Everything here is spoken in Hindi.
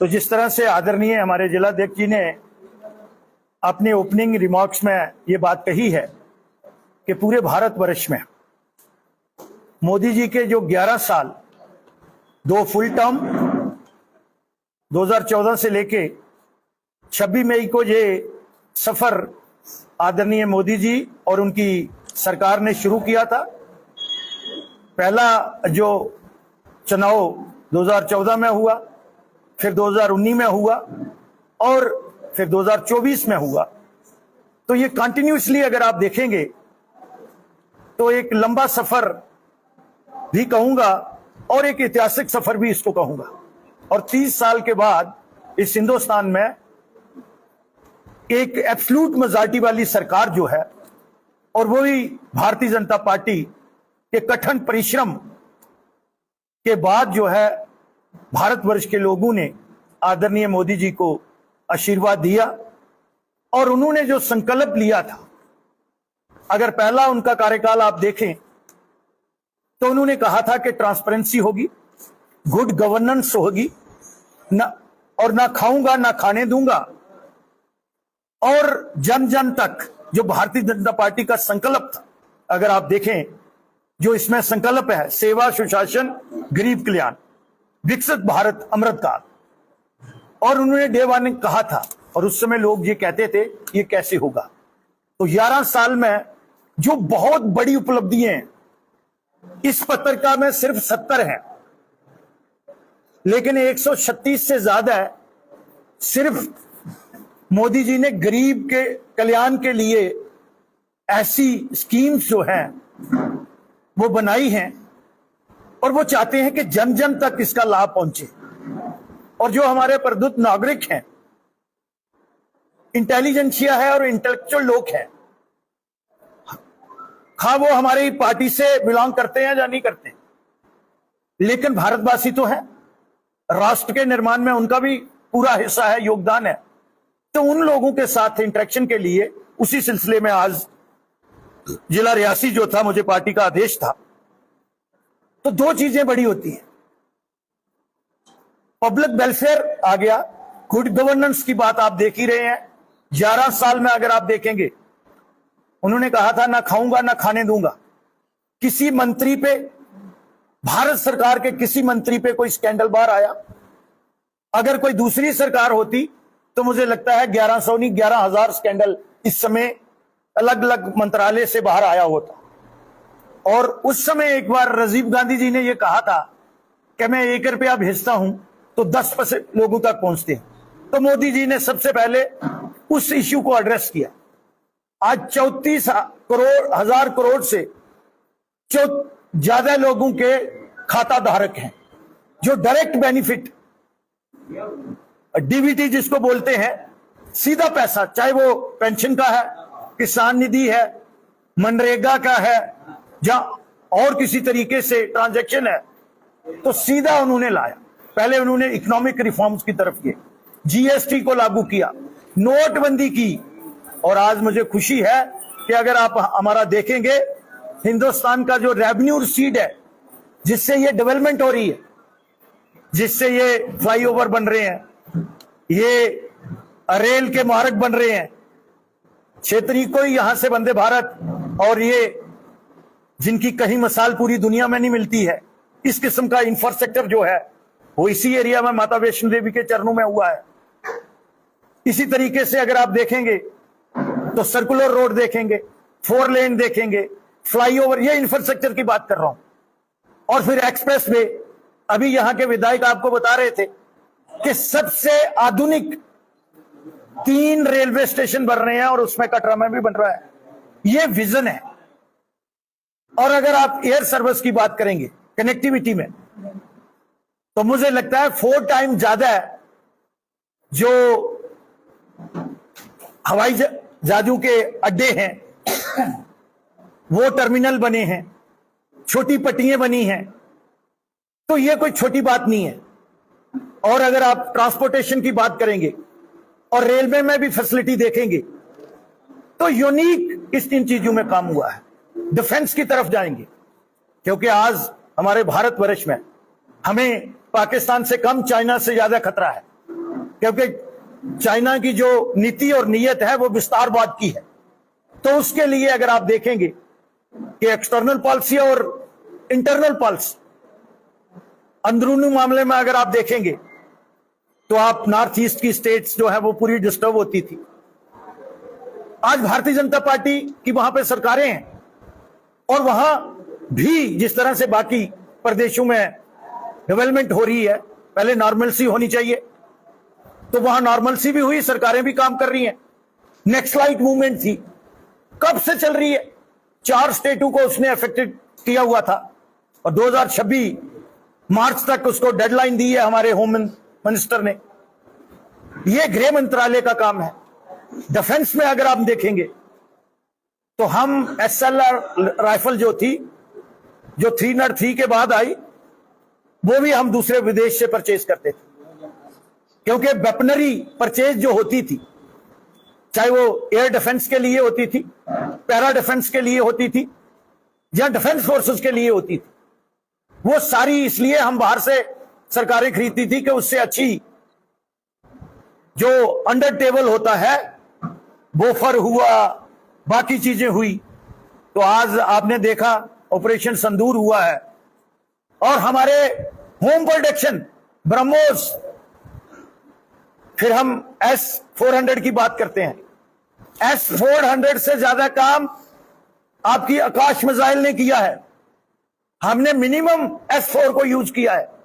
तो जिस तरह से आदरणीय हमारे जिलाध्यक्ष जी ने अपने ओपनिंग रिमार्क्स में ये बात कही है कि पूरे भारतवर्ष में मोदी जी के जो 11 साल 2 फुल टर्म 2014 से लेके 26 मई को ये सफर आदरणीय मोदी जी और उनकी सरकार ने शुरू किया था। पहला जो चुनाव 2014 में हुआ, फिर 2019 में हुआ और फिर 2024 में हुआ। तो ये कंटिन्यूसली अगर आप देखेंगे तो एक लंबा सफर भी कहूंगा और एक ऐतिहासिक सफर भी इसको कहूंगा। और 30 साल के बाद इस हिंदुस्तान में एक एब्सोल्यूट मेजॉरिटी वाली सरकार जो है और वही भारतीय जनता पार्टी के कठिन परिश्रम के बाद जो है भारतवर्ष के लोगों ने आदरणीय मोदी जी को आशीर्वाद दिया और उन्होंने जो संकल्प लिया था, अगर पहला उनका कार्यकाल आप देखें तो उन्होंने कहा था कि ट्रांसपेरेंसी होगी, गुड गवर्नेंस होगी, ना खाऊंगा ना खाने दूंगा, और जन जन तक जो भारतीय जनता पार्टी का संकल्प था, अगर आप देखें जो इसमें संकल्प है, सेवा सुशासन गरीब कल्याण विकसित भारत अमृत काल। और उन्होंने डे वन कहा था और उस समय लोग ये कहते थे ये कैसे होगा। तो 11 साल में जो बहुत बड़ी उपलब्धियां हैं, इस पत्रिका में सिर्फ 70 हैं, लेकिन 136 से ज्यादा सिर्फ मोदी जी ने गरीब के कल्याण के लिए ऐसी स्कीम्स जो हैं वो बनाई हैं और वो चाहते हैं कि जन जन तक इसका लाभ पहुंचे। और जो हमारे प्रबुद्ध नागरिक हैं, इंटेलिजेंसिया है और इंटेलेक्चुअल लोग हैं, खा वो हमारी पार्टी से बिलोंग करते हैं या नहीं करते, लेकिन भारतवासी तो है, राष्ट्र के निर्माण में उनका भी पूरा हिस्सा है, योगदान है। तो उन लोगों के साथ इंटरेक्शन के लिए उसी सिलसिले में आज जिला रियासी जो था, मुझे पार्टी का आदेश था। तो 2 चीजें बड़ी होती हैं, पब्लिक वेलफेयर आ गया, गुड गवर्नेंस की बात आप देख ही रहे हैं। 11 साल में अगर आप देखेंगे, उन्होंने कहा था ना खाऊंगा ना खाने दूंगा। किसी मंत्री पे, भारत सरकार के किसी मंत्री पे कोई स्कैंडल बाहर आया? अगर कोई दूसरी सरकार होती तो मुझे लगता है 1100 नहीं 11,000 स्कैंडल इस समय अलग अलग मंत्रालय से बाहर आया होता। और उस समय एक बार राजीव गांधी जी ने यह कहा था कि मैं 1 रुपया भेजता हूं तो 10% लोगों तक पहुंचते हैं। तो मोदी जी ने सबसे पहले उस इश्यू को एड्रेस किया। आज 34,000 करोड़ से ज्यादा लोगों के खाता धारक हैं जो डायरेक्ट बेनिफिट, डीबीटी जिसको बोलते हैं, सीधा पैसा, चाहे वो पेंशन का है, किसान निधि है, मनरेगा का है, जहां और किसी तरीके से ट्रांजैक्शन है, तो सीधा उन्होंने लाया। पहले उन्होंने इकोनॉमिक रिफॉर्म्स की तरफ किए, जीएसटी को लागू किया, नोटबंदी की। और आज मुझे खुशी है कि अगर आप हमारा देखेंगे, हिंदुस्तान का जो रेवेन्यू सीड है, जिससे ये डेवलपमेंट हो रही है, जिससे ये फ्लाईओवर बन रहे हैं, ये रेल के मार्ग बन रहे हैं, क्षेत्रीय को यहां से वंदे भारत, और ये जिनकी कहीं मिसाल पूरी दुनिया में नहीं मिलती है, इस किस्म का इंफ्रास्ट्रक्चर जो है वो इसी एरिया में माता वैष्णो देवी के चरणों में हुआ है। इसी तरीके से अगर आप देखेंगे तो सर्कुलर रोड देखेंगे, 4 लेन देखेंगे, फ्लाईओवर, ये इंफ्रास्ट्रक्चर की बात कर रहा हूं। और फिर एक्सप्रेस वे, अभी यहां के विधायक आपको बता रहे थे कि सबसे आधुनिक 3 रेलवे स्टेशन बन रहे हैं और उसमें कटरा में भी बन रहा है। ये विजन है। और अगर आप एयर सर्विस की बात करेंगे कनेक्टिविटी में, तो मुझे लगता है 4 टाइम ज्यादा है जो हवाई जहाजों के अड्डे हैं, वो टर्मिनल बने हैं, छोटी पट्टियां बनी हैं। तो ये कोई छोटी बात नहीं है। और अगर आप ट्रांसपोर्टेशन की बात करेंगे और रेलवे में भी फैसिलिटी देखेंगे, तो यूनिक इन चीजों में काम हुआ है। डिफेंस की तरफ जाएंगे, क्योंकि आज हमारे भारतवर्ष में हमें पाकिस्तान से कम, चाइना से ज्यादा खतरा है। क्योंकि चाइना की जो नीति और नीयत है वो विस्तारवाद की है। तो उसके लिए अगर आप देखेंगे कि एक्सटर्नल पॉलिसी और इंटरनल पॉलिसी, अंदरूनी मामले में अगर आप देखेंगे तो आप नॉर्थ ईस्ट की स्टेट्स जो है वो पूरी डिस्टर्ब होती थी। आज भारतीय जनता पार्टी की वहां पे सरकारें हैं और वहां भी जिस तरह से बाकी प्रदेशों में डेवलपमेंट हो रही है, पहले नॉर्मलसी होनी चाहिए, तो वहां नॉर्मलसी भी हुई, सरकारें भी काम कर रही हैं। नेक्सलाइट मूवमेंट थी, कब से चल रही है, 4 स्टेटों को उसने अफेक्टेड किया हुआ था और 2026 मार्च तक उसको डेडलाइन दी है हमारे होम मिनिस्टर ने। यह गृह मंत्रालय का काम है। डिफेंस में अगर आप देखेंगे तो हम SLR राइफल जो थी, जो 303 के बाद आई, वो भी हम दूसरे विदेश से परचेज करते थे, क्योंकि वेपनरी परचेज जो होती थी, चाहे वो एयर डिफेंस के लिए होती थी, पैरा डिफेंस के लिए होती थी या डिफेंस फोर्सेस के लिए होती थी, वो सारी इसलिए हम बाहर से सरकारें खरीदती थी कि उससे अच्छी जो अंडर टेबल होता है, बोफर हुआ, बाकी चीजें हुई। तो आज आपने देखा ऑपरेशन संदूर हुआ है और हमारे होम प्रोटेक्शन ब्रह्मोस, फिर हम S-400 की बात करते हैं। S-400 से ज्यादा काम आपकी आकाश मिसाइल ने किया है। हमने मिनिमम S-4 को यूज किया है।